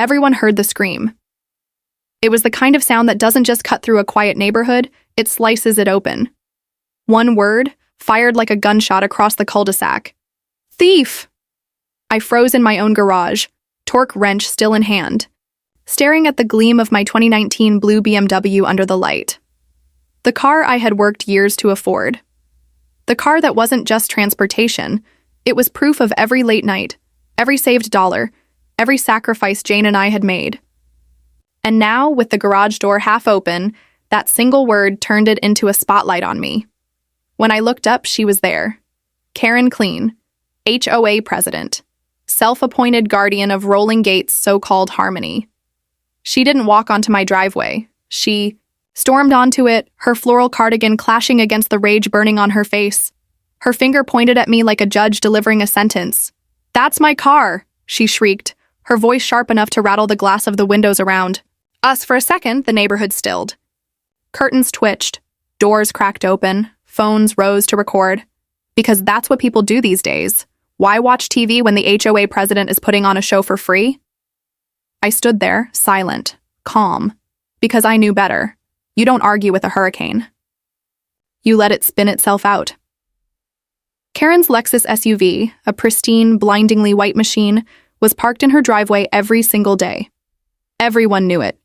Everyone heard the scream. It was the kind of sound that doesn't just cut through a quiet neighborhood, it slices it open. One word, fired like a gunshot across the cul-de-sac. Thief! I froze in my own garage, torque wrench still in hand, staring at the gleam of my 2019 blue BMW under the light. The car I had worked years to afford. The car that wasn't just transportation, it was proof of every late night, every saved dollar, every sacrifice Jane and I had made. And now, with the garage door half open, that single word turned it into a spotlight on me. When I looked up, she was there. Karen Clean, HOA president, self-appointed guardian of Rolling Gate's so-called harmony. She didn't walk onto my driveway. She stormed onto it, her floral cardigan clashing against the rage burning on her face. Her finger pointed at me like a judge delivering a sentence. "That's my car," she shrieked, her voice sharp enough to rattle the glass of the windows around us. For a second, the neighborhood stilled. Curtains twitched, doors cracked open, phones rose to record. Because that's what people do these days. Why watch TV when the HOA president is putting on a show for free? I stood there, silent, calm, because I knew better. You don't argue with a hurricane. You let it spin itself out. Karen's Lexus SUV, a pristine, blindingly white machine, was parked in her driveway every single day. Everyone knew it.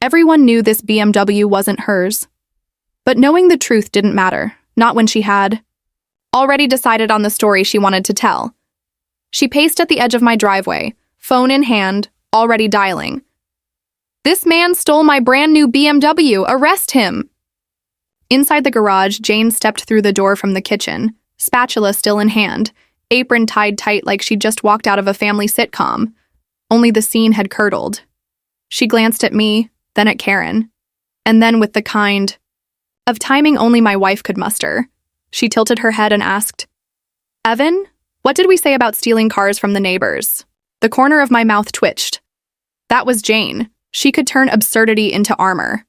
Everyone knew this BMW wasn't hers. But knowing the truth didn't matter, not when she had already decided on the story she wanted to tell. She paced at the edge of my driveway, phone in hand, already dialing. "This man stole my brand new BMW. Arrest him!" Inside the garage, Jane stepped through the door from the kitchen, spatula still in hand, apron tied tight like she'd just walked out of a family sitcom. Only the scene had curdled. She glanced at me, then at Karen, and then with the kind of timing only my wife could muster, she tilted her head and asked, "Evan, what did we say about stealing cars from the neighbors?" The corner of my mouth twitched. That was Jane. She could turn absurdity into armor.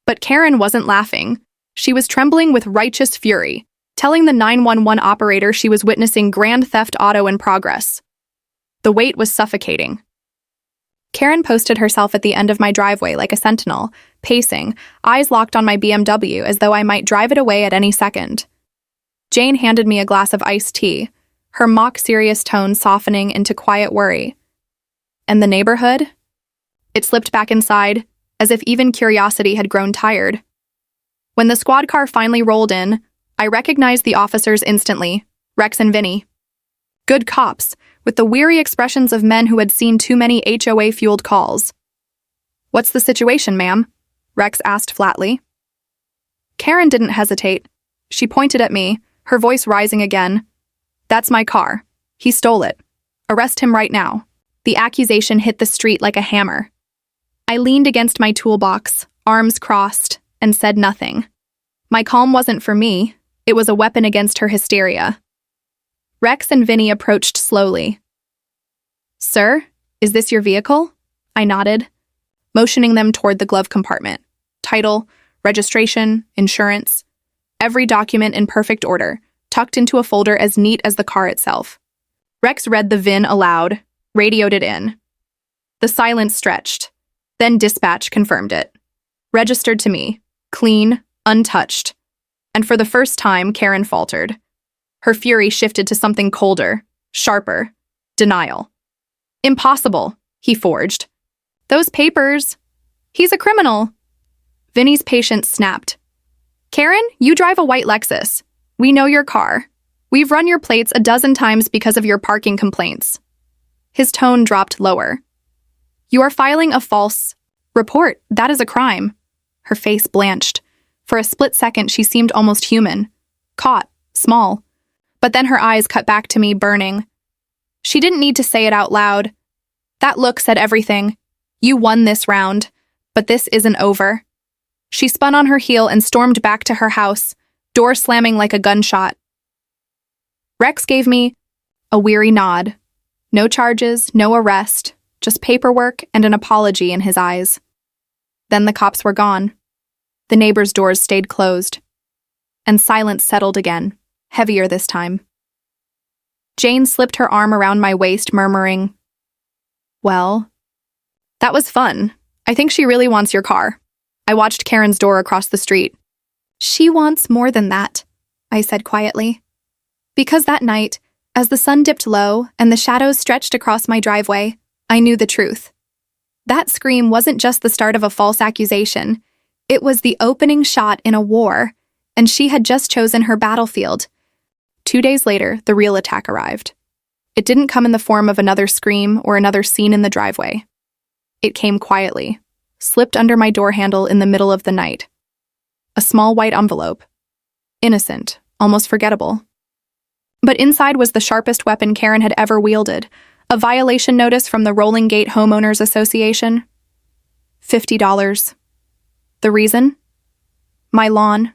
But Karen wasn't laughing. She was trembling with righteous fury, telling the 911 operator she was witnessing grand theft auto in progress. The weight was suffocating. Karen posted herself at the end of my driveway like a sentinel, pacing, eyes locked on my BMW as though I might drive it away at any second. Jane handed me a glass of iced tea, her mock-serious tone softening into quiet worry. And the neighborhood? It slipped back inside, as if even curiosity had grown tired. When the squad car finally rolled in, I recognized the officers instantly, Rex and Vinny. Good cops, with the weary expressions of men who had seen too many HOA-fueled calls. "What's the situation, ma'am?" Rex asked flatly. Karen didn't hesitate. She pointed at me, her voice rising again. "That's my car. He stole it. Arrest him right now." The accusation hit the street like a hammer. I leaned against my toolbox, arms crossed, and said nothing. My calm wasn't for me. It was a weapon against her hysteria. Rex and Vinny approached slowly. "Sir, is this your vehicle?" I nodded, motioning them toward the glove compartment. Title, registration, insurance, every document in perfect order, tucked into a folder as neat as the car itself. Rex read the VIN aloud, radioed it in. The silence stretched. Then dispatch confirmed it. Registered to me, clean, untouched. And for the first time, Karen faltered. Her fury shifted to something colder, sharper. Denial. "Impossible," he forged. "Those papers. He's a criminal." Vinny's patience snapped. "Karen, you drive a white Lexus. We know your car. We've run your plates a dozen times because of your parking complaints." His tone dropped lower. "You are filing a false report. That is a crime." Her face blanched. For a split second, she seemed almost human. Caught, small. But then her eyes cut back to me, burning. She didn't need to say it out loud. That look said everything. "You won this round, but this isn't over." She spun on her heel and stormed back to her house, door slamming like a gunshot. Rex gave me a weary nod. No charges, no arrest, just paperwork and an apology in his eyes. Then the cops were gone. The neighbors' doors stayed closed. And silence settled again, heavier this time. Jane slipped her arm around my waist, murmuring, "Well, That was fun. I think she really wants your car. I watched Karen's door across the street. She wants more than that, I said quietly. Because that night, as the sun dipped low and the shadows stretched across my driveway, I knew the truth. That scream wasn't just the start of a false accusation. It was the opening shot in a war, and she had just chosen her battlefield. 2 days later, the real attack arrived. It didn't come in the form of another scream or another scene in the driveway. It came quietly, slipped under my door handle in the middle of the night. A small white envelope. Innocent, almost forgettable. But inside was the sharpest weapon Karen had ever wielded, a violation notice from the Rolling Gate Homeowners Association. $50. The reason? My lawn.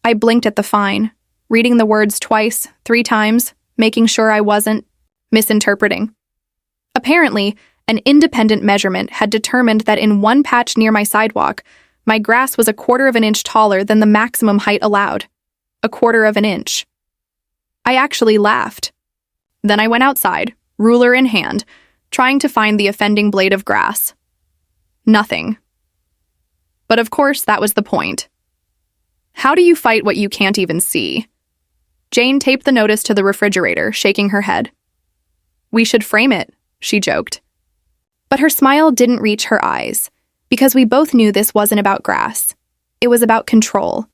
I blinked at the fine, reading the words twice, 3 times, making sure I wasn't misinterpreting. Apparently, an independent measurement had determined that in one patch near my sidewalk, my grass was 1/4 of an inch taller than the maximum height allowed. 1/4 of an inch. I actually laughed. Then I went outside, ruler in hand, trying to find the offending blade of grass. Nothing. But of course, that was the point. How do you fight what you can't even see? Jane taped the notice to the refrigerator, shaking her head. We should frame it, she joked. But her smile didn't reach her eyes, because we both knew this wasn't about grass. It was about control.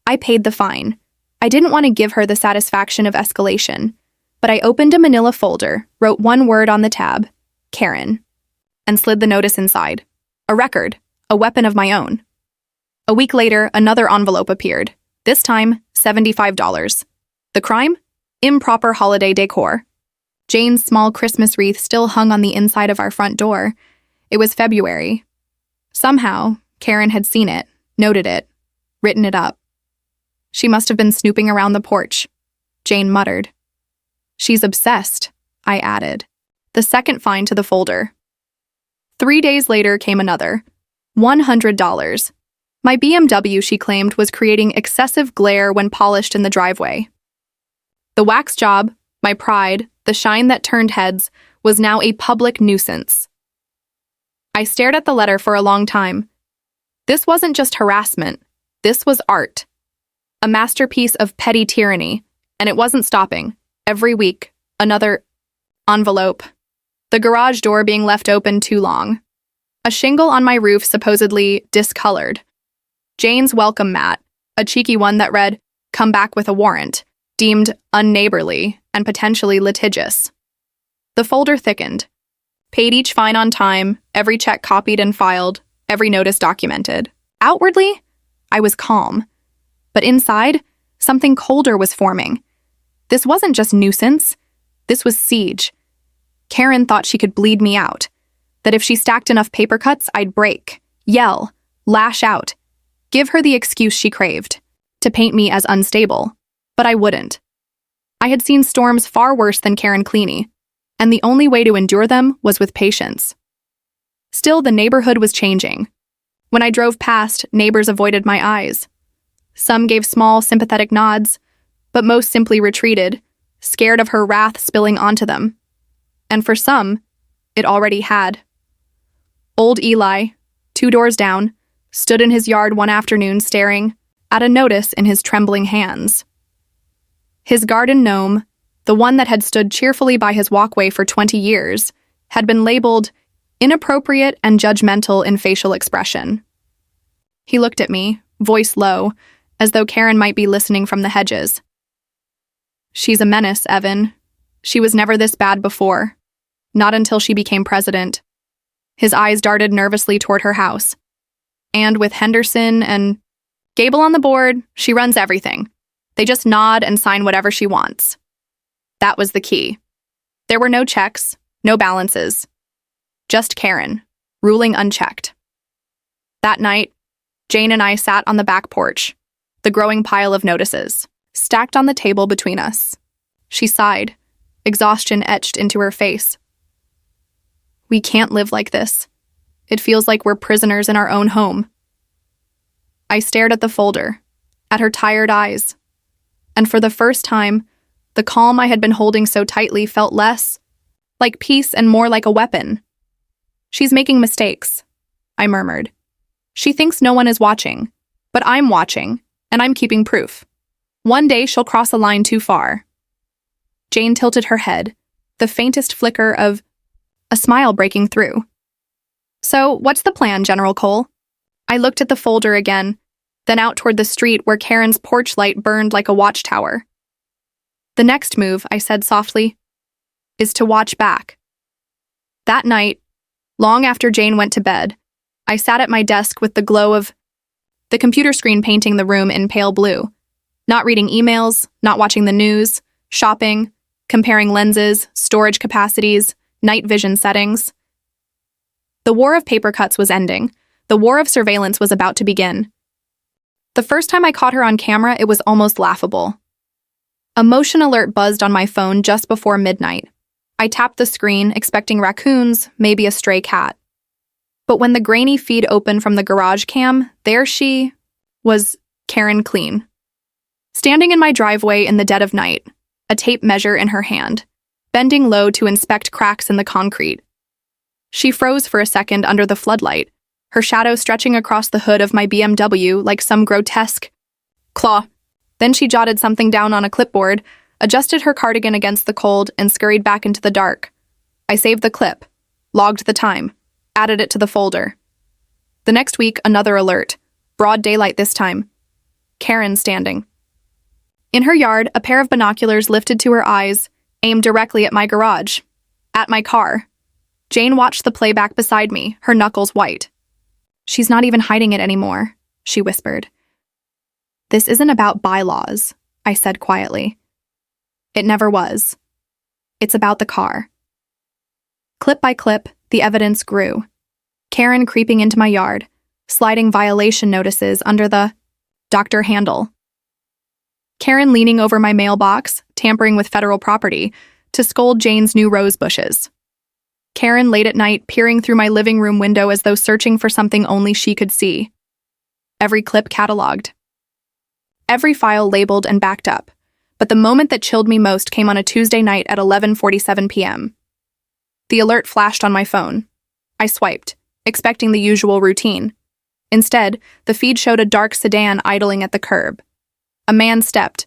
I paid the fine. I didn't want to give her the satisfaction of escalation, but I opened a manila folder, wrote one word on the tab, Karen, and slid the notice inside. A record, a weapon of my own. A week later, another envelope appeared, this time $75. The crime? Improper holiday decor. Jane's small Christmas wreath still hung on the inside of our front door. It was February. Somehow, Karen had seen it, noted it, written it up. She must have been snooping around the porch, Jane muttered. She's obsessed, I added, the second fine to the folder. 3 days later came another, $100. My BMW, she claimed, was creating excessive glare when polished in the driveway. The wax job, my pride, the shine that turned heads, was now a public nuisance. I stared at the letter for a long time. This wasn't just harassment. This was art. A masterpiece of petty tyranny, and it wasn't stopping. Every week, another envelope. The garage door being left open too long. A shingle on my roof supposedly discolored. Jane's welcome mat, a cheeky one that read, "Come back with a warrant," deemed unneighborly and potentially litigious. The folder thickened. Paid each fine on time, every check copied and filed, every notice documented. Outwardly, I was calm. But inside, something colder was forming. This wasn't just nuisance. This was siege. Karen thought she could bleed me out. That if she stacked enough paper cuts, I'd break, yell, lash out, give her the excuse she craved, to paint me as unstable. But I wouldn't. I had seen storms far worse than Karen Cleaney, and the only way to endure them was with patience. Still, the neighborhood was changing. When I drove past, neighbors avoided my eyes. Some gave small, sympathetic nods, but most simply retreated, scared of her wrath spilling onto them. And for some, it already had. Old Eli, 2 doors down, stood in his yard one afternoon staring at a notice in his trembling hands. His garden gnome, the one that had stood cheerfully by his walkway for 20 years, had been labeled inappropriate and judgmental in facial expression. He looked at me, voice low, as though Karen might be listening from the hedges. She's a menace, Evan. She was never this bad before. Not until she became president. His eyes darted nervously toward her house. And with Henderson and Gable on the board, she runs everything. They just nod and sign whatever she wants. That was the key. There were no checks, no balances. Just Karen, ruling unchecked. That night, Jane and I sat on the back porch, the growing pile of notices, stacked on the table between us. She sighed, exhaustion etched into her face. We can't live like this. It feels like we're prisoners in our own home. I stared at the folder, at her tired eyes, and for the first time, the calm I had been holding so tightly felt less like peace and more like a weapon. She's making mistakes, I murmured. She thinks no one is watching, but I'm watching, and I'm keeping proof. One day she'll cross a line too far. Jane tilted her head, the faintest flicker of a smile breaking through. So, what's the plan, General Cole? I looked at the folder again, then out toward the street where Karen's porch light burned like a watchtower. The next move, I said softly, is to watch back. That night, long after Jane went to bed, I sat at my desk with the glow of the computer screen painting the room in pale blue, not reading emails, not watching the news, shopping, comparing lenses, storage capacities, night vision settings. The war of paper cuts was ending. The war of surveillance was about to begin. The first time I caught her on camera, it was almost laughable. A motion alert buzzed on my phone just before midnight. I tapped the screen, expecting raccoons, maybe a stray cat. But when the grainy feed opened from the garage cam, there she was, Karen Clean. Standing in my driveway in the dead of night, a tape measure in her hand, bending low to inspect cracks in the concrete. She froze for a second under the floodlight, her shadow stretching across the hood of my BMW like some grotesque claw. Then she jotted something down on a clipboard, adjusted her cardigan against the cold, and scurried back into the dark. I saved the clip, logged the time, added it to the folder. The next week, another alert. Broad daylight this time. Karen standing. In her yard, a pair of binoculars lifted to her eyes, aimed directly at my garage. At my car. Jane watched the playback beside me, her knuckles white. She's not even hiding it anymore, she whispered. This isn't about bylaws, I said quietly. It never was. It's about the car. Clip by clip, the evidence grew. Karen creeping into my yard, sliding violation notices under the doctor handle. Karen leaning over my mailbox, tampering with federal property, to scold Jane's new rose bushes. Karen late at night peering through my living room window as though searching for something only she could see. Every clip cataloged. Every file labeled and backed up. But the moment that chilled me most came on a Tuesday night at 11:47 p.m. The alert flashed on my phone. I swiped, expecting the usual routine. Instead, the feed showed a dark sedan idling at the curb. A man stepped.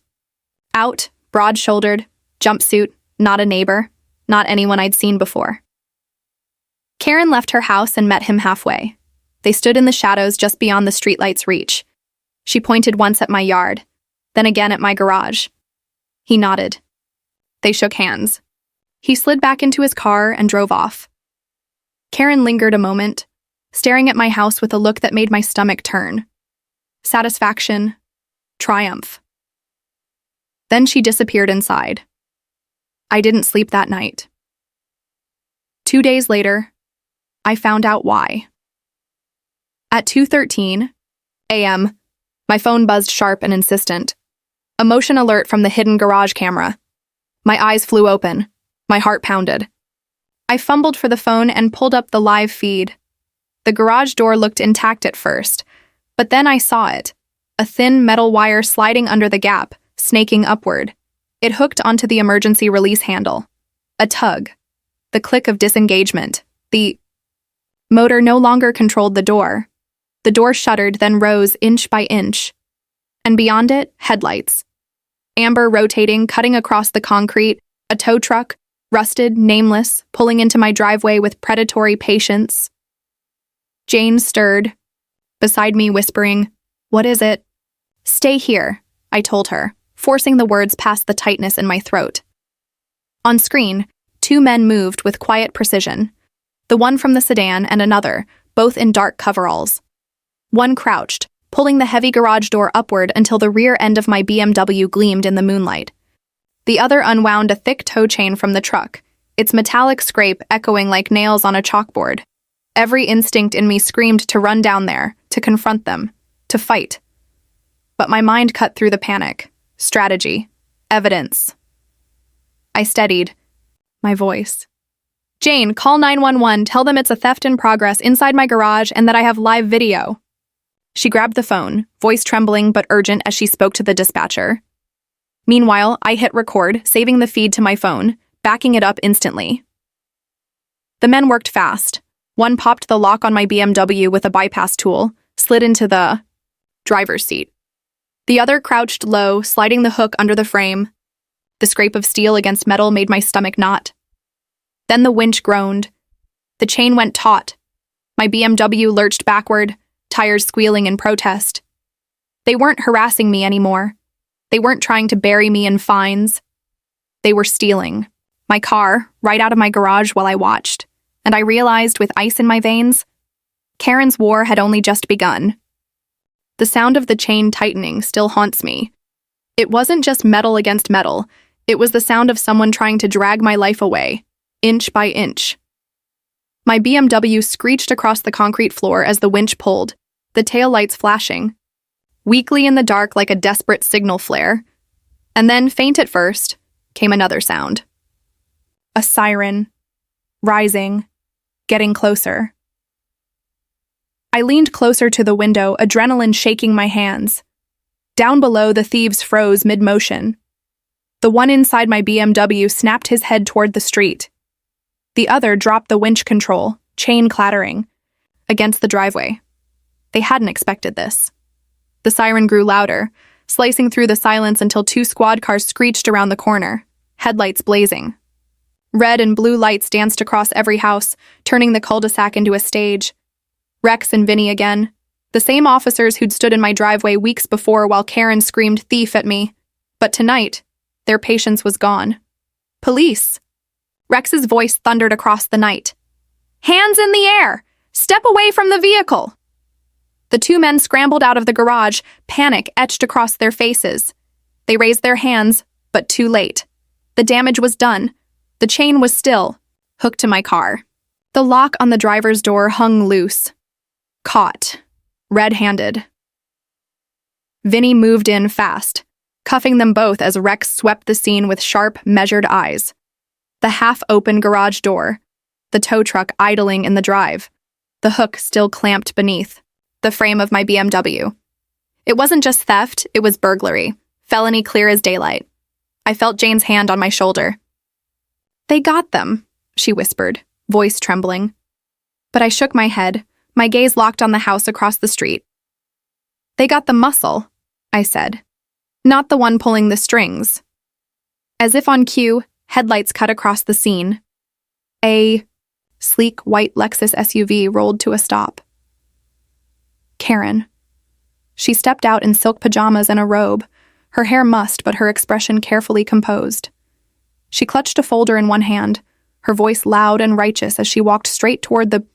Out, broad-shouldered, jumpsuit, not a neighbor, not anyone I'd seen before. Karen left her house and met him halfway. They stood in the shadows just beyond the streetlight's reach. She pointed once at my yard, then again at my garage. He nodded. They shook hands. He slid back into his car and drove off. Karen lingered a moment, staring at my house with a look that made my stomach turn. Satisfaction, triumph. Then she disappeared inside. I didn't sleep that night. 2 days later, I found out why. At 2:13 a.m., my phone buzzed sharp and insistent. A motion alert from the hidden garage camera. My eyes flew open. My heart pounded. I fumbled for the phone and pulled up the live feed. The garage door looked intact at first, but then I saw it. A thin metal wire sliding under the gap, snaking upward. It hooked onto the emergency release handle. A tug. The click of disengagement. The motor no longer controlled the door. The door shuttered, then rose inch by inch. And beyond it, headlights. Amber rotating, cutting across the concrete, a tow truck, rusted, nameless, pulling into my driveway with predatory patience. Jane stirred, beside me whispering, "What is it?" "Stay here," I told her, forcing the words past the tightness in my throat. On screen, 2 men moved with quiet precision. The one from the sedan and another, both in dark coveralls. One crouched, pulling the heavy garage door upward until the rear end of my BMW gleamed in the moonlight. The other unwound a thick tow chain from the truck, its metallic scrape echoing like nails on a chalkboard. Every instinct in me screamed to run down there, to confront them, to fight. But my mind cut through the panic. Strategy. Evidence. I steadied. My voice. "Jane, call 911, tell them it's a theft in progress inside my garage and that I have live video." She grabbed the phone, voice trembling but urgent as she spoke to the dispatcher. Meanwhile, I hit record, saving the feed to my phone, backing it up instantly. The men worked fast. One popped the lock on my BMW with a bypass tool, slid into the driver's seat. The other crouched low, sliding the hook under the frame. The scrape of steel against metal made my stomach knot. Then the winch groaned. The chain went taut. My BMW lurched backward, tires squealing in protest. They weren't harassing me anymore. They weren't trying to bury me in fines. They were stealing my car right out of my garage while I watched, and I realized with ice in my veins, Karen's war had only just begun. The sound of the chain tightening still haunts me. It wasn't just metal against metal, it was the sound of someone trying to drag my life away, inch by inch. My BMW screeched across the concrete floor as the winch pulled, the taillights flashing, weakly in the dark like a desperate signal flare. And then, faint at first, came another sound. A siren, rising, getting closer. I leaned closer to the window, adrenaline shaking my hands. Down below, the thieves froze mid-motion. The one inside my BMW snapped his head toward the street. The other dropped the winch control, chain clattering, against the driveway. They hadn't expected this. The siren grew louder, slicing through the silence until 2 squad cars screeched around the corner, headlights blazing. Red and blue lights danced across every house, turning the cul-de-sac into a stage. Rex and Vinny again, the same officers who'd stood in my driveway weeks before while Karen screamed thief at me. But tonight, their patience was gone. Police! Rex's voice thundered across the night. Hands in the air! Step away from the vehicle! The 2 men scrambled out of the garage, panic etched across their faces. They raised their hands, but too late. The damage was done. The chain was still, hooked to my car. The lock on the driver's door hung loose. Caught. Red-handed. Vinny moved in fast, cuffing them both as Rex swept the scene with sharp, measured eyes. The half-open garage door. The tow truck idling in the drive. The hook still clamped beneath. The frame of my BMW. It wasn't just theft, it was burglary. Felony clear as daylight. I felt Jane's hand on my shoulder. They got them, she whispered, voice trembling. But I shook my head, my gaze locked on the house across the street. They got the muscle, I said. Not the one pulling the strings. As if on cue, headlights cut across the scene. A sleek white Lexus SUV rolled to a stop. Karen. She stepped out in silk pajamas and a robe, her hair mussed but her expression carefully composed. She clutched a folder in one hand, her voice loud and righteous as she walked straight toward the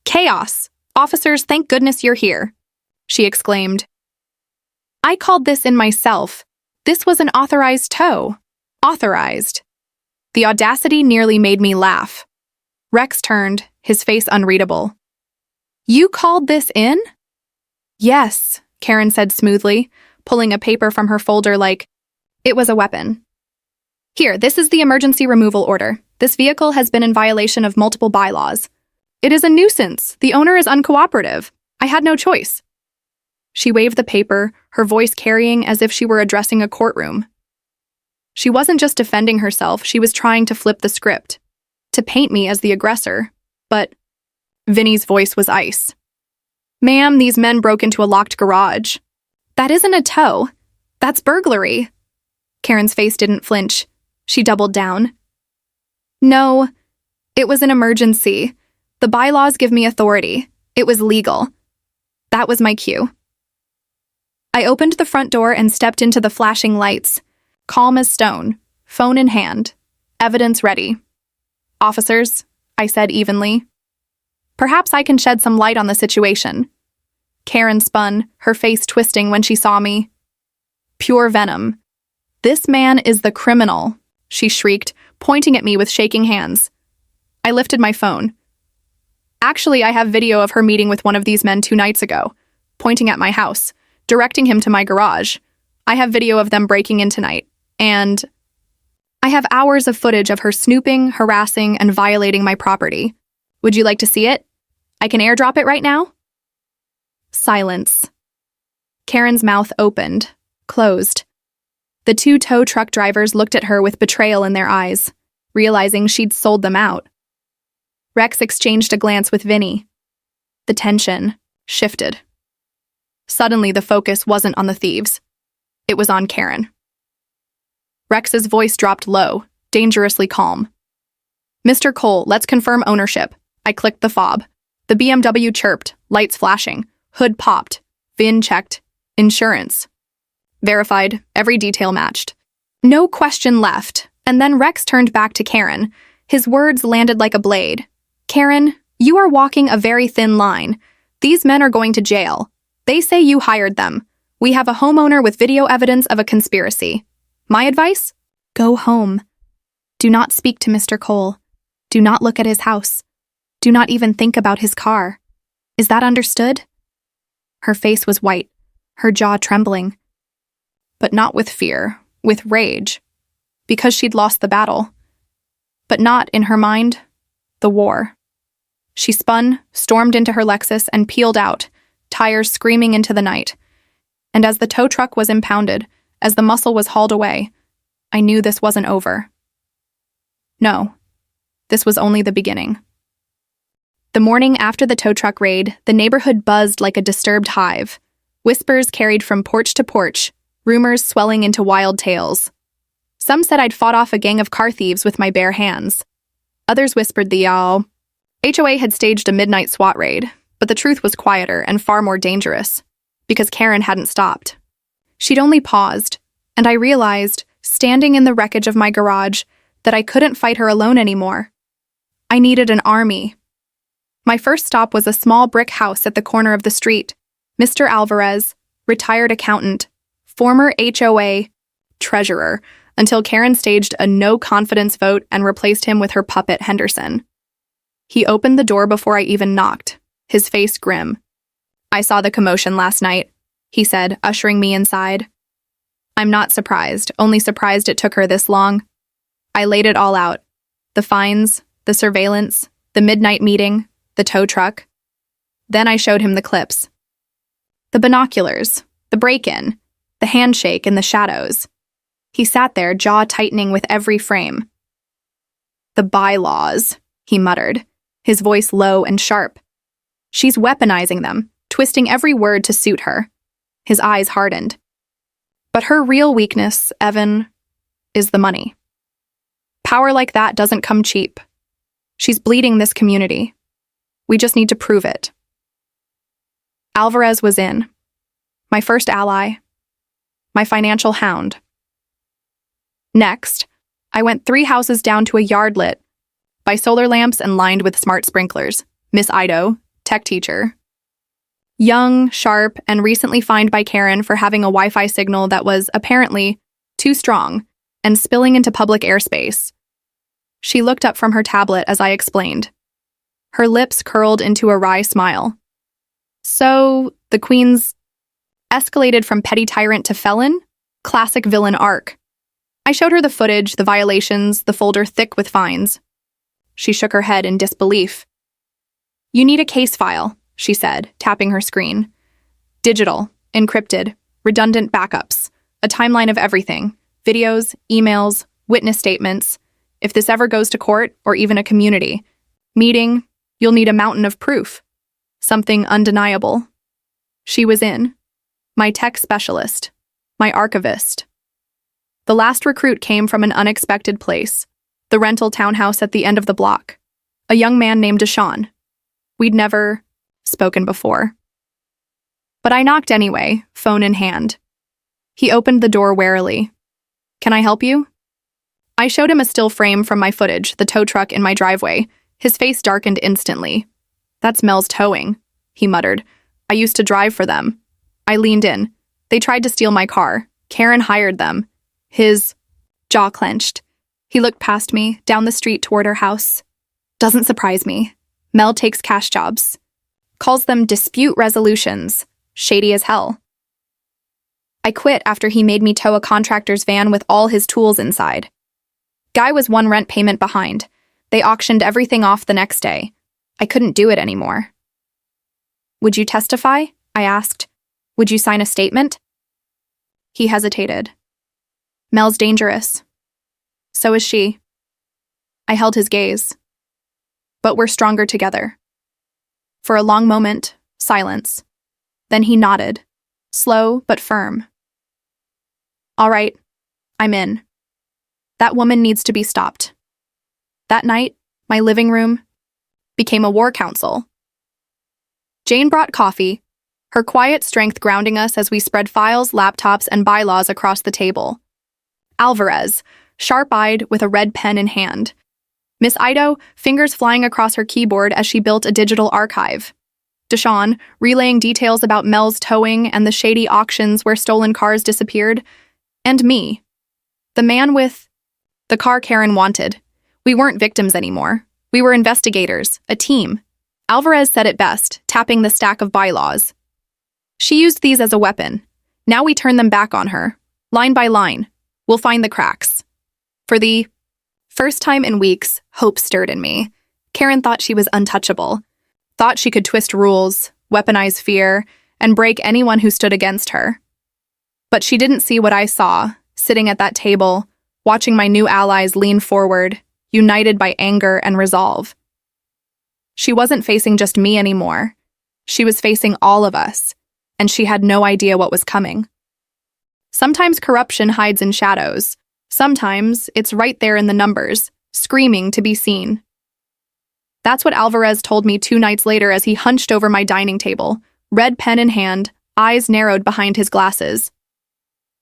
chaos. Officers, thank goodness you're here, she exclaimed. I called this in myself. This was an authorized tow. Authorized. The audacity nearly made me laugh. Rex turned, his face unreadable. You called this in? Yes, Karen said smoothly, pulling a paper from her folder like it was a weapon. Here, this is the emergency removal order. This vehicle has been in violation of multiple bylaws. It is a nuisance. The owner is uncooperative. I had no choice. She waved the paper, her voice carrying as if she were addressing a courtroom. She wasn't just defending herself, she was trying to flip the script, to paint me as the aggressor. But Vinny's voice was ice. Ma'am, these men broke into a locked garage. That isn't a tow. That's burglary. Karen's face didn't flinch. She doubled down. No, it was an emergency. The bylaws give me authority. It was legal. That was my cue. I opened the front door and stepped into the flashing lights, calm as stone, phone in hand, evidence ready. Officers, I said evenly. Perhaps I can shed some light on the situation. Karen spun, her face twisting when she saw me. Pure venom. This man is the criminal, she shrieked, pointing at me with shaking hands. I lifted my phone. Actually, I have video of her meeting with one of these men 2 nights ago, pointing at my house, directing him to my garage. I have video of them breaking in tonight, and I have hours of footage of her snooping, harassing, and violating my property. Would you like to see it? I can airdrop it right now? Silence. Karen's mouth opened, closed. The 2 tow truck drivers looked at her with betrayal in their eyes, realizing she'd sold them out. Rex exchanged a glance with Vinny. The tension shifted. Suddenly, the focus wasn't on the thieves. It was on Karen. Rex's voice dropped low, dangerously calm. "Mr. Cole, let's confirm ownership." I clicked the fob. The BMW chirped, lights flashing, hood popped, VIN checked, insurance. Verified, every detail matched. No question left, and then Rex turned back to Karen. His words landed like a blade. "Karen, you are walking a very thin line. These men are going to jail. They say you hired them. We have a homeowner with video evidence of a conspiracy. My advice? Go home. Do not speak to Mr. Cole. Do not look at his house. Do not even think about his car. Is that understood?" Her face was white, her jaw trembling. But not with fear, with rage. Because she'd lost the battle. But not, in her mind, the war. She spun, stormed into her Lexus, and peeled out, tires screaming into the night. And as the tow truck was impounded, as the muscle was hauled away, I knew this wasn't over. No, this was only the beginning. The morning after the tow truck raid, the neighborhood buzzed like a disturbed hive. Whispers carried from porch to porch, rumors swelling into wild tales. Some said I'd fought off a gang of car thieves with my bare hands. Others whispered the HOA had staged a midnight SWAT raid, but the truth was quieter and far more dangerous, because Karen hadn't stopped. She'd only paused, and I realized, standing in the wreckage of my garage, that I couldn't fight her alone anymore. I needed an army. My first stop was a small brick house at the corner of the street. Mr. Alvarez, retired accountant, former HOA treasurer, until Karen staged a no-confidence vote and replaced him with her puppet Henderson. He opened the door before I even knocked, his face grim. "I saw the commotion last night," he said, ushering me inside. I'm not surprised, only surprised it took her this long. I laid it all out. The fines, the surveillance, the midnight meeting, the tow truck. Then I showed him the clips. The binoculars, the break-in, the handshake in the shadows. He sat there, jaw tightening with every frame. "The bylaws," he muttered, his voice low and sharp. "She's weaponizing them, twisting every word to suit her." His eyes hardened. "But her real weakness, Evan, is the money. Power like that doesn't come cheap. She's bleeding this community. We just need to prove it." Alvarez was in. My first ally. My financial hound. Next, I went 3 houses down to a yard lit by solar lamps and lined with smart sprinklers. Miss Ido, tech teacher. Young, sharp, and recently fined by Karen for having a Wi-Fi signal that was, apparently, too strong and spilling into public airspace. She looked up from her tablet as I explained. Her lips curled into a wry smile. "So, the Queen's escalated from petty tyrant to felon? Classic villain arc." I showed her the footage, the violations, the folder thick with fines. She shook her head in disbelief. "You need a case file," she said, tapping her screen. "Digital, encrypted, redundant backups, a timeline of everything, videos, emails, witness statements. If this ever goes to court, or even a community meeting, you'll need a mountain of proof. Something undeniable." She was in. My tech specialist. My archivist. The last recruit came from an unexpected place, the rental townhouse at the end of the block. A young man named Deshaun. We'd never spoken before. But I knocked anyway, phone in hand. He opened the door warily. "Can I help you?" I showed him a still frame from my footage, the tow truck in my driveway. His face darkened instantly. "That's Mel's Towing," he muttered. "I used to drive for them." I leaned in. "They tried to steal my car. Karen hired them." His jaw clenched. He looked past me, down the street toward her house. "Doesn't surprise me. Mel takes cash jobs. Calls them dispute resolutions. Shady as hell." I quit after he made me tow a contractor's van with all his tools inside. Guy was 1 rent payment behind. They auctioned everything off the next day. I couldn't do it anymore. "Would you testify?" I asked. "Would you sign a statement?" He hesitated. "Mel's dangerous. So is she." I held his gaze. but we're stronger together. For a long moment, silence. Then he nodded, slow but firm. All right, I'm in. That woman needs to be stopped. That night, my living room became a war council. Jane brought coffee, her quiet strength grounding us as we spread files, laptops, and bylaws across the table. Alvarez, sharp-eyed with a red pen in hand. Miss Ido, fingers flying across her keyboard as she built a digital archive. Deshawn, relaying details about Mel's towing and the shady auctions where stolen cars disappeared. And me, the man with the car Karen wanted. We weren't victims anymore. We were investigators, a team. Alvarez said it best, tapping the stack of bylaws. She used these as a weapon. Now we turn them back on her. Line by line. We'll find the cracks. For the first time in weeks, hope stirred in me. Karen thought she was untouchable. Thought she could twist rules, weaponize fear, and break anyone who stood against her. But she didn't see what I saw, sitting at that table, watching my new allies lean forward, united by anger and resolve. She wasn't facing just me anymore. She was facing all of us, and she had no idea what was coming. Sometimes corruption hides in shadows. Sometimes it's right there in the numbers, screaming to be seen. That's what Alvarez told me 2 nights later as he hunched over my dining table, red pen in hand, eyes narrowed behind his glasses.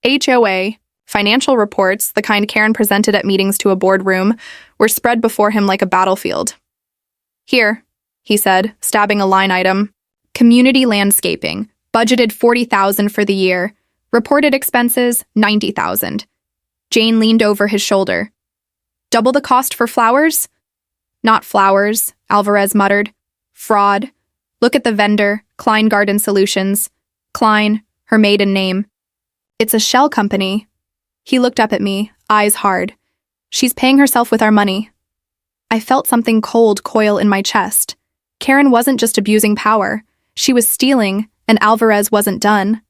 HOA, financial reports, the kind Karen presented at meetings to a boardroom, were spread before him like a battlefield. Here, he said, stabbing a line item. Community landscaping, budgeted $40,000 for the year. Reported expenses, $90,000. Jane leaned over his shoulder. Double the cost for flowers? Not flowers, Alvarez muttered. Fraud. Look at the vendor, Klein Garden Solutions. Klein, her maiden name. It's a shell company. He looked up at me, eyes hard. She's paying herself with our money. I felt something cold coil in my chest. Karen wasn't just abusing power. She was stealing, and Alvarez wasn't done.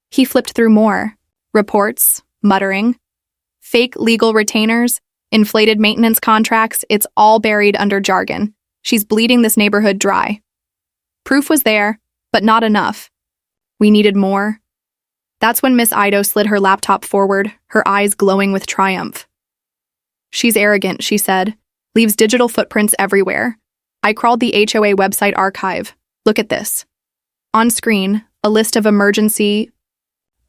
He flipped through more. Reports, muttering. Fake legal retainers, inflated maintenance contracts, it's all buried under jargon. She's bleeding this neighborhood dry. Proof was there, but not enough. We needed more. That's when Miss Ido slid her laptop forward, her eyes glowing with triumph. She's arrogant, she said. Leaves digital footprints everywhere. I crawled the HOA website archive. Look at this. On screen, a list of emergency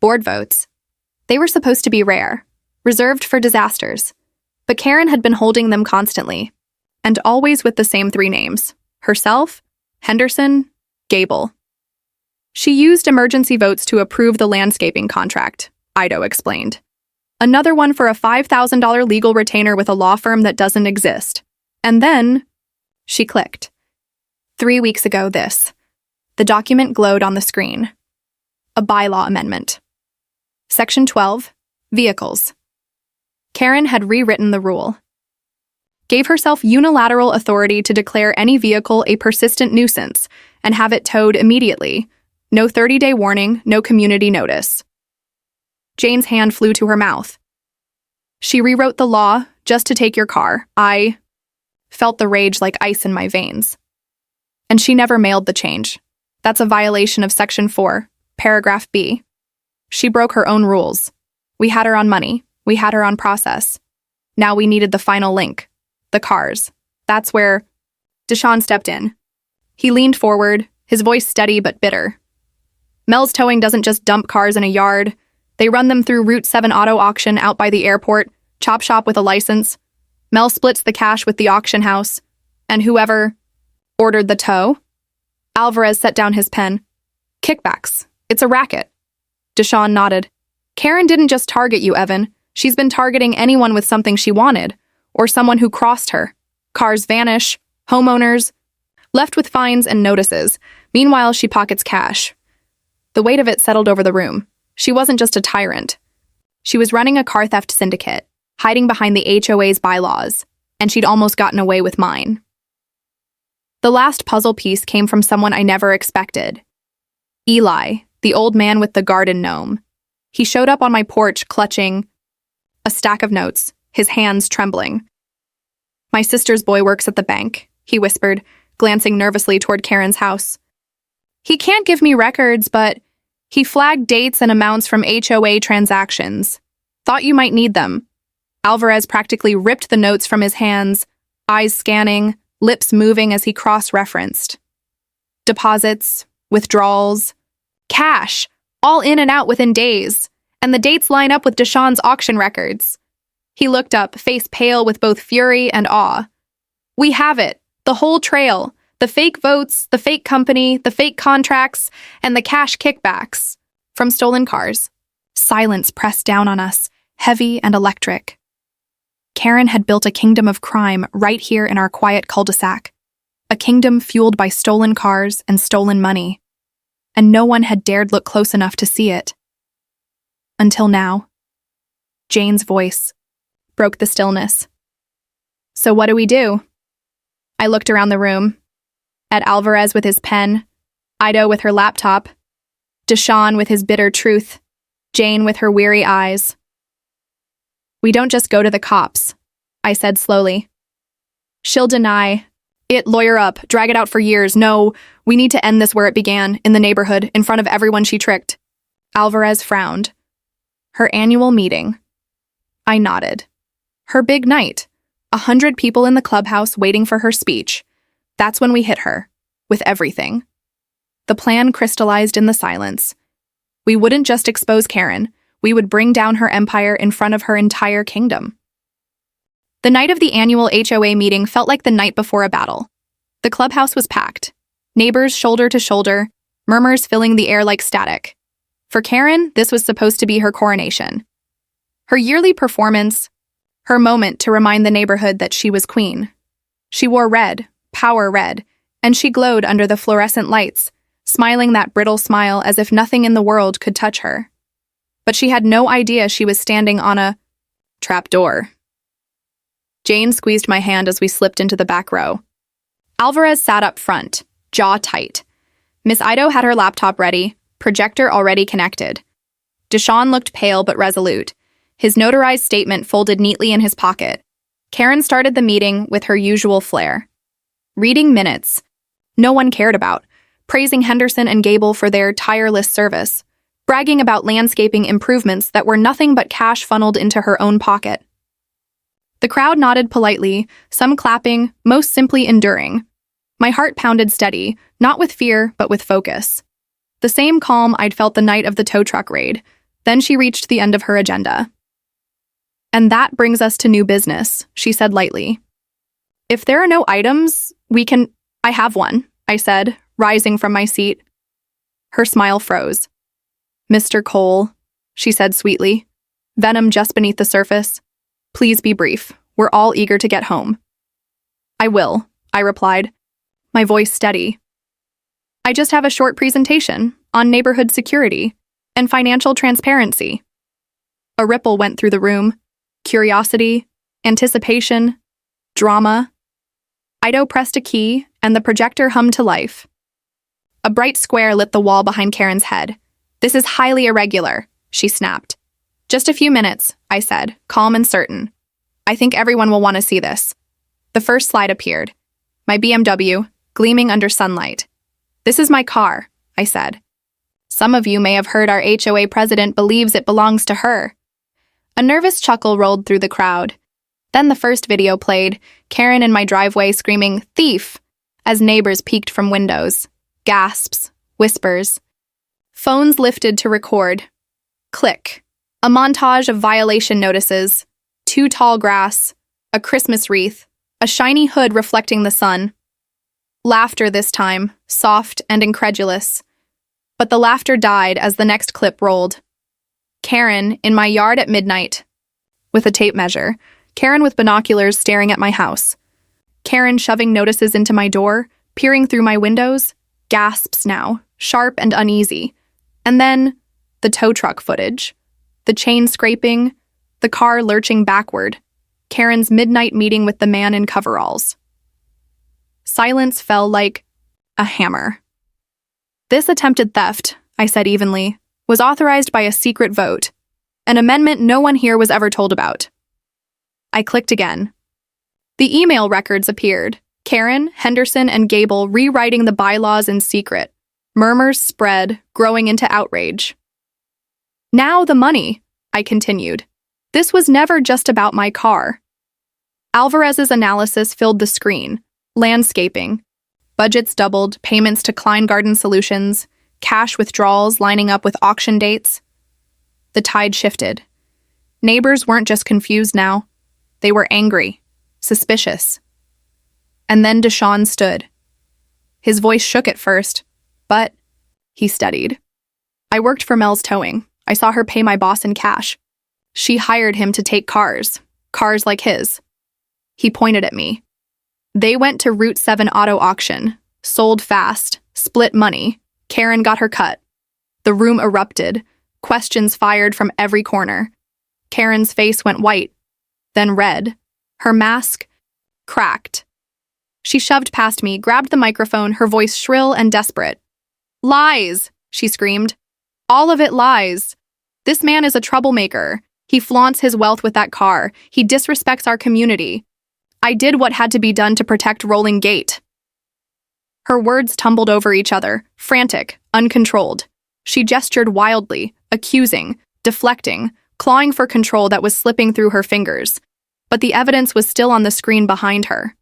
board votes. They were supposed to be rare, reserved for disasters. But Karen had been holding them constantly, and always with the same 3 names. Herself, Henderson, Gable. She used emergency votes to approve the landscaping contract, Ido explained. Another one for a $5,000 legal retainer with a law firm that doesn't exist. And then, she clicked. 3 weeks ago, this. The document glowed on the screen. A bylaw amendment. Section 12, Vehicles. Karen had rewritten the rule. Gave herself unilateral authority to declare any vehicle a persistent nuisance and have it towed immediately. No 30-day warning, no community notice. Jane's hand flew to her mouth. She rewrote the law just to take your car. I felt the rage like ice in my veins. And she never mailed the change. That's a violation of Section 4, Paragraph B. She broke her own rules. We had her on money. We had her on process. Now we needed the final link. The cars. That's where Deshawn stepped in. He leaned forward, his voice steady but bitter. Mel's Towing doesn't just dump cars in a yard. They run them through Route 7 auto auction out by the airport, chop shop with a license. Mel splits the cash with the auction house. And whoever ordered the tow? Alvarez set down his pen. Kickbacks. It's a racket. Deshawn nodded. Karen didn't just target you, Evan. She's been targeting anyone with something she wanted, or someone who crossed her. Cars vanish, homeowners, left with fines and notices. Meanwhile, she pockets cash. The weight of it settled over the room. She wasn't just a tyrant. She was running a car theft syndicate, hiding behind the HOA's bylaws, and she'd almost gotten away with mine. The last puzzle piece came from someone I never expected. Eli, the old man with the garden gnome. He showed up on my porch clutching a stack of notes, his hands trembling. My sister's boy works at the bank. he whispered, glancing nervously toward Karen's house. He can't give me records, but he flagged dates and amounts from HOA transactions. Thought you might need them. Alvarez practically ripped the notes from his hands, eyes scanning, lips moving as he cross-referenced. Deposits, withdrawals, cash, all in and out within days, and the dates line up with Deshawn's auction records. He looked up, face pale with both fury and awe. We have it, the whole trail, the fake votes, the fake company, the fake contracts, and the cash kickbacks from stolen cars. Silence pressed down on us, heavy and electric. Karen had built a kingdom of crime right here in our quiet cul-de-sac, a kingdom fueled by stolen cars and stolen money, and no one had dared look close enough to see it. Until now. Jane's voice broke the stillness. So what do we do? I looked around the room, at Alvarez with his pen, Ido with her laptop, Deshawn with his bitter truth, Jane with her weary eyes. We don't just go to the cops, I said slowly. She'll deny it, lawyer up, drag it out for years. No, we need to end this where it began, in the neighborhood, in front of everyone she tricked. Alvarez frowned. Her annual meeting. I nodded. Her big night. 100 people in the clubhouse waiting for her speech. That's when we hit her, with everything. The plan crystallized in the silence. We wouldn't just expose Karen, we would bring down her empire in front of her entire kingdom. The night of the annual HOA meeting felt like the night before a battle. The clubhouse was packed, neighbors shoulder to shoulder, murmurs filling the air like static. For Karen, this was supposed to be her coronation. Her yearly performance, her moment to remind the neighborhood that she was queen. She wore red, power red, and she glowed under the fluorescent lights, smiling that brittle smile as if nothing in the world could touch her. But she had no idea she was standing on a trapdoor. Jane squeezed my hand as we slipped into the back row. Alvarez sat up front, jaw tight. Miss Ido had her laptop ready, projector already connected. Deshawn looked pale but resolute, his notarized statement folded neatly in his pocket. Karen started the meeting with her usual flair. Reading minutes. No one cared about, praising Henderson and Gable for their tireless service, bragging about landscaping improvements that were nothing but cash funneled into her own pocket. The crowd nodded politely, some clapping, most simply enduring. My heart pounded steady, not with fear, but with focus. The same calm I'd felt the night of the tow truck raid. Then she reached the end of her agenda. And that brings us to new business, she said lightly. If there are no items, I have one, I said, rising from my seat. Her smile froze. Mr. Cole, she said sweetly, venom just beneath the surface. Please be brief. We're all eager to get home. I will, I replied, my voice steady. I just have a short presentation on neighborhood security and financial transparency. A ripple went through the room. Curiosity, anticipation, drama. Ido pressed a key, and the projector hummed to life. A bright square lit the wall behind Karen's head. This is highly irregular, she snapped. Just a few minutes, I said, calm and certain. I think everyone will want to see this. The first slide appeared. My BMW, gleaming under sunlight. This is my car, I said. Some of you may have heard our HOA president believes it belongs to her. A nervous chuckle rolled through the crowd. Then the first video played, Karen in my driveway screaming, "Thief!" as neighbors peeked from windows. Gasps, whispers. Phones lifted to record. Click. A montage of violation notices. 2 tall grass, a Christmas wreath, a shiny hood reflecting the sun. Laughter this time, soft and incredulous. But the laughter died as the next clip rolled. Karen in my yard at midnight. With a tape measure. Karen with binoculars staring at my house. Karen shoving notices into my door, peering through my windows. Gasps now, sharp and uneasy. And then, the tow truck footage. The chain scraping, the car lurching backward. Karen's midnight meeting with the man in coveralls. Silence fell like a hammer. This attempted theft, I said evenly, was authorized by a secret vote, an amendment no one here was ever told about. I clicked again. The email records appeared, Karen, Henderson, and Gable rewriting the bylaws in secret. Murmurs spread, growing into outrage. Now the money, I continued. This was never just about my car. Alvarez's analysis filled the screen. Landscaping. Budgets doubled, payments to Kleingarten Solutions, cash withdrawals lining up with auction dates. The tide shifted. Neighbors weren't just confused now. They were angry, suspicious. And then Deshawn stood. His voice shook at first, but he studied. I worked for Mel's Towing. I saw her pay my boss in cash. She hired him to take cars like his. He pointed at me. They went to Route 7 auto auction, sold fast, split money. Karen got her cut. The room erupted, questions fired from every corner. Karen's face went white, then red. Her mask cracked. She shoved past me, grabbed the microphone, her voice shrill and desperate. Lies, she screamed. All of it lies. This man is a troublemaker. He flaunts his wealth with that car. He disrespects our community. I did what had to be done to protect Rolling Gate. Her words tumbled over each other, frantic, uncontrolled. She gestured wildly, accusing, deflecting, clawing for control that was slipping through her fingers. But the evidence was still on the screen behind her.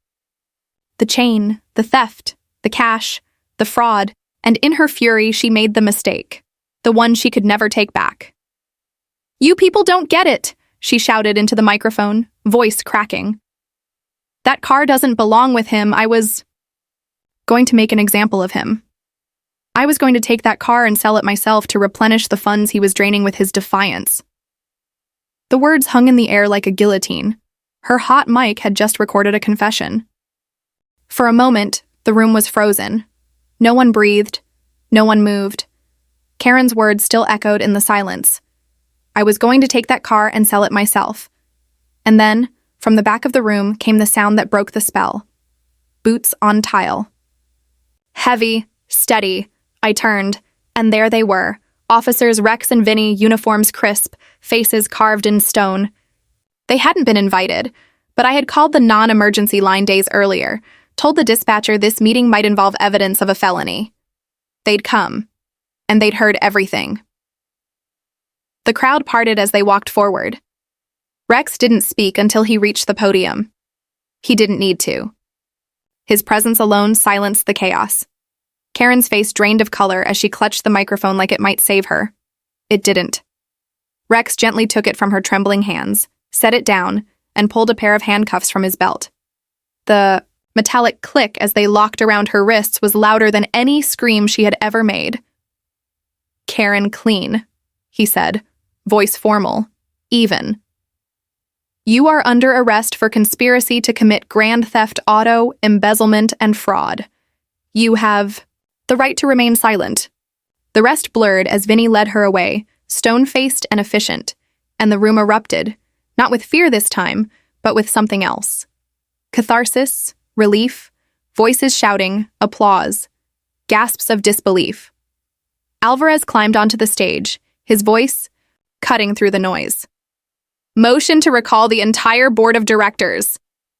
The chain, the theft, the cash, the fraud, and in her fury she made the mistake, the one she could never take back. You people don't get it, she shouted into the microphone, voice cracking. That car doesn't belong with him. I was going to make an example of him. I was going to take that car and sell it myself to replenish the funds he was draining with his defiance. The words hung in the air like a guillotine. Her hot mic had just recorded a confession. For a moment, the room was frozen. No one breathed. No one moved. Karen's words still echoed in the silence. I was going to take that car and sell it myself. And then, from the back of the room came the sound that broke the spell. Boots on tile. Heavy, steady. I turned, and there they were. Officers Rex and Vinny, uniforms crisp, faces carved in stone. They hadn't been invited, but I had called the non-emergency line days earlier, told the dispatcher this meeting might involve evidence of a felony. They'd come, and they'd heard everything. The crowd parted as they walked forward. Rex didn't speak until he reached the podium. He didn't need to. His presence alone silenced the chaos. Karen's face drained of color as she clutched the microphone like it might save her. It didn't. Rex gently took it from her trembling hands, set it down, and pulled a pair of handcuffs from his belt. The metallic click as they locked around her wrists was louder than any scream she had ever made. Karen Clean, he said, voice formal, even. You are under arrest for conspiracy to commit grand theft auto, embezzlement, and fraud. You have the right to remain silent. The rest blurred as Vinny led her away, stone-faced and efficient, and the room erupted, not with fear this time, but with something else. Catharsis, relief, voices shouting, applause, gasps of disbelief. Alvarez climbed onto the stage, his voice cutting through the noise. Motion to recall the entire board of directors.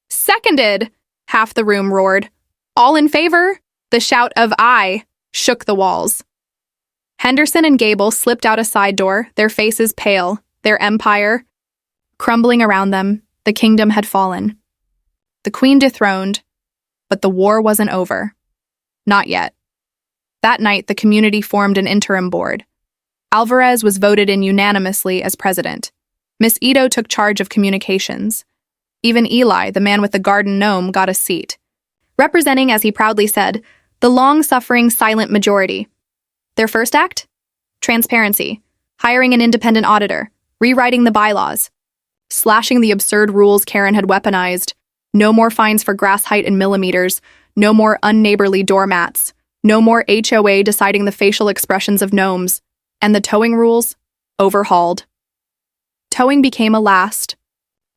Seconded, half the room roared. All in favor? The shout of aye shook the walls. Henderson and Gable slipped out a side door, their faces pale, their empire crumbling around them. The kingdom had fallen. The queen dethroned, but the war wasn't over. Not yet. That night, the community formed an interim board. Alvarez was voted in unanimously as president. Miss Ito took charge of communications. Even Eli, the man with the garden gnome, got a seat, representing, as he proudly said, the long-suffering silent majority. Their first act? Transparency, hiring an independent auditor, rewriting the bylaws, slashing the absurd rules Karen had weaponized, no more fines for grass height in millimeters, no more unneighborly doormats, no more HOA deciding the facial expressions of gnomes, and the towing rules overhauled. Towing became a last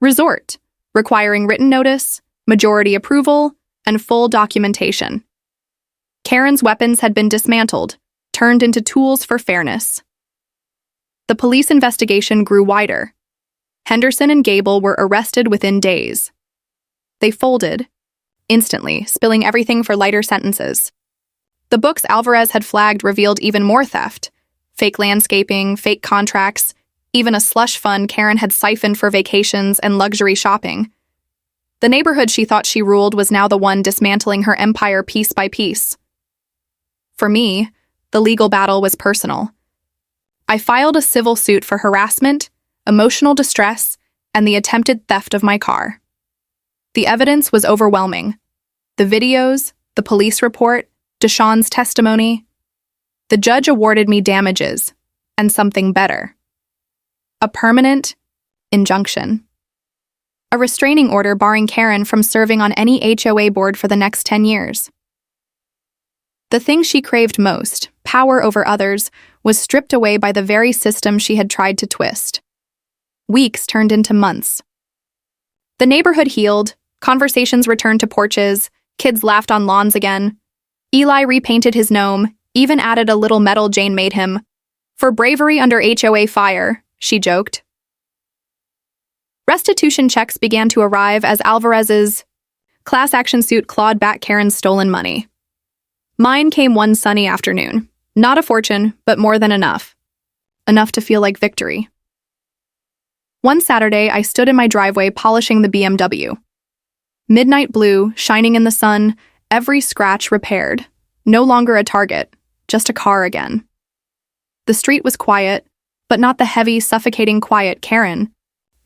resort, requiring written notice, majority approval, and full documentation. Karen's weapons had been dismantled, turned into tools for fairness. The police investigation grew wider. Henderson and Gable were arrested within days. They folded, instantly, spilling everything for lighter sentences. The books Alvarez had flagged revealed even more theft. Fake landscaping, fake contracts, even a slush fund Karen had siphoned for vacations and luxury shopping. The neighborhood she thought she ruled was now the one dismantling her empire piece by piece. For me, the legal battle was personal. I filed a civil suit for harassment, emotional distress, and the attempted theft of my car. The evidence was overwhelming. The videos, the police report, Deshawn's testimony. The judge awarded me damages, and something better. A permanent injunction. A restraining order barring Karen from serving on any HOA board for the next 10 years. The thing she craved most, power over others, was stripped away by the very system she had tried to twist. Weeks turned into months. The neighborhood healed, conversations returned to porches, kids laughed on lawns again. Eli repainted his gnome, even added a little medal Jane made him. For bravery under HOA fire, she joked. Restitution checks began to arrive as Alvarez's class action suit clawed back Karen's stolen money. Mine came one sunny afternoon. Not a fortune, but more than enough. Enough to feel like victory. One Saturday, I stood in my driveway polishing the BMW. Midnight blue, shining in the sun, every scratch repaired. No longer a target, just a car again. The street was quiet, but not the heavy, suffocating quiet Karen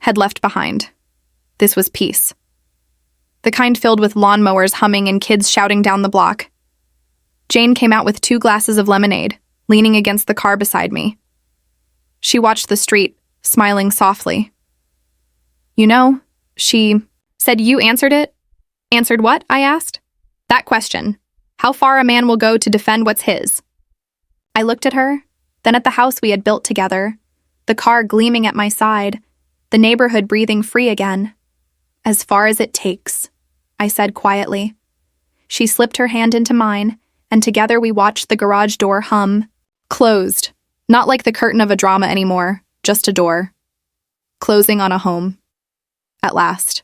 had left behind. This was peace. The kind filled with lawnmowers humming and kids shouting down the block. Jane came out with 2 glasses of lemonade, leaning against the car beside me. She watched the street, smiling softly. You know, she said. You answered it? Answered what? I asked. That question. How far a man will go to defend what's his. I looked at her, then at the house we had built together, the car gleaming at my side, the neighborhood breathing free again. As far as it takes, I said quietly. She slipped her hand into mine, and together we watched the garage door hum. Closed. Not like the curtain of a drama anymore, just a door. Closing on a home. At last.